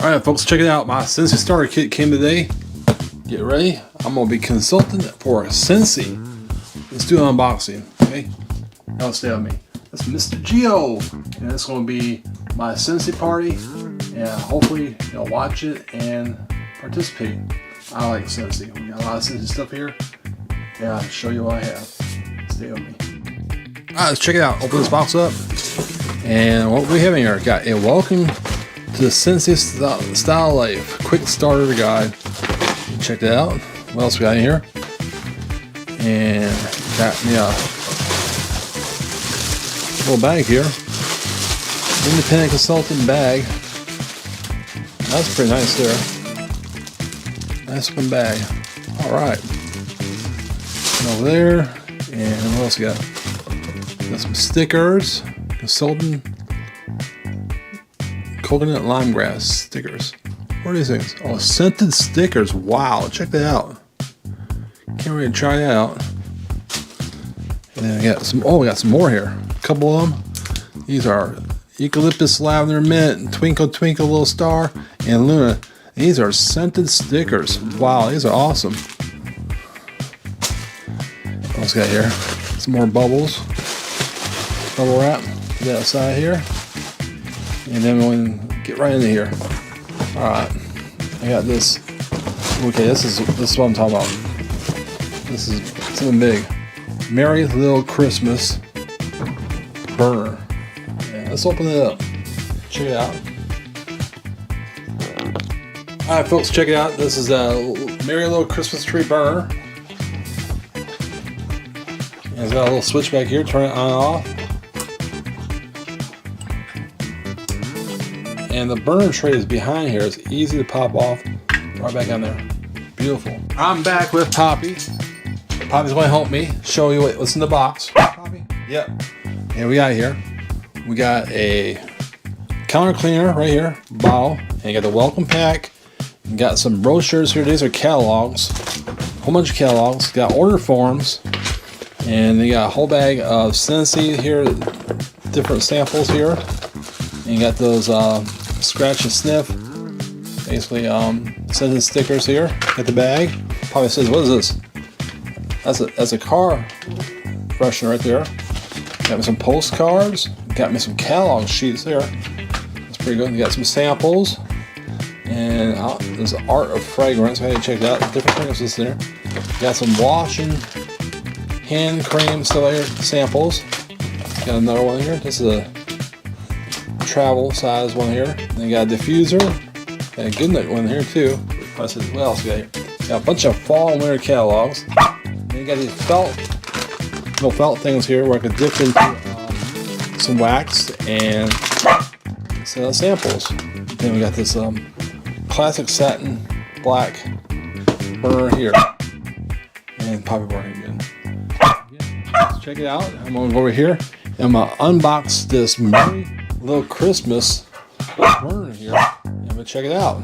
Alright folks, check it out. My Scentsy starter kit came today. Get ready. I'm going to be consulting for Scentsy. Let's do an unboxing. Okay? Now stay with me. That's Mr. Geo. And it's going to be my Scentsy party. And hopefully you'll watch it and participate. I like Scentsy. We got a lot of Scentsy stuff here. And I'll show you what I have. Stay with me. Alright, let's check it out. Open this box up. And what we have in here, got a welcome to the Scentsy Style Life Quick Starter Guide. Check that out. What else we got in here? And got me a little bag here. Independent consultant bag. That's pretty nice there. Nice one bag. Alright. Over there. And what else we got? Got some stickers. Consultant coconut limegrass stickers. What are these things? Oh, scented stickers. Wow, check that out. Can't wait to try that out. And then we got some. Oh, we got some more here. A couple of them. These are eucalyptus, lavender, mint, twinkle twinkle little star, and Luna. These are scented stickers. Wow, these are awesome. What else we got here? Some more bubbles. Bubble wrap. Get that side here. And then we'll get right into here. Alright. I got this. Okay, this is what I'm talking about. This is something big. Merry Little Christmas burner. Yeah, let's open it up. Check it out. Alright folks, check it out. This is a Merry Little Christmas tree burner. And it's got a little switch back here, turn it on and off. And the burner tray is behind here. It's easy to pop off. Right back on there. Beautiful. I'm back with Poppy. Poppy's going to help me show you what's in the box. Poppy? Yep. And we got here. We got a counter cleaner right here. Bottle. And you got the welcome pack. You got some brochures here. These are catalogs. A whole bunch of catalogs. Got order forms. And you got a whole bag of Scentsy here. Different samples here. And you got those scratch and sniff, basically scented stickers here. Got the bag. Probably says, what is this? That's a car freshener right there. Got me some postcards. Got me some catalog sheets there. That's pretty good. You got some samples. And there's art of fragrance. I had to check that out. Different fragrances there. Got some washing, hand cream stuff here. Samples. Got another one here. This is a travel size one here. And you got a diffuser. Got a good night one here too. What else we got here? Got a bunch of fall and winter catalogs. And you got these little felt things here where I could dip into some wax and some samples. Then we got this classic satin black burner here. And Poppy working good. Let's check it out. I'm gonna go over here and I'm gonna unbox this Merry Little Christmas burner here, and we'll check it out.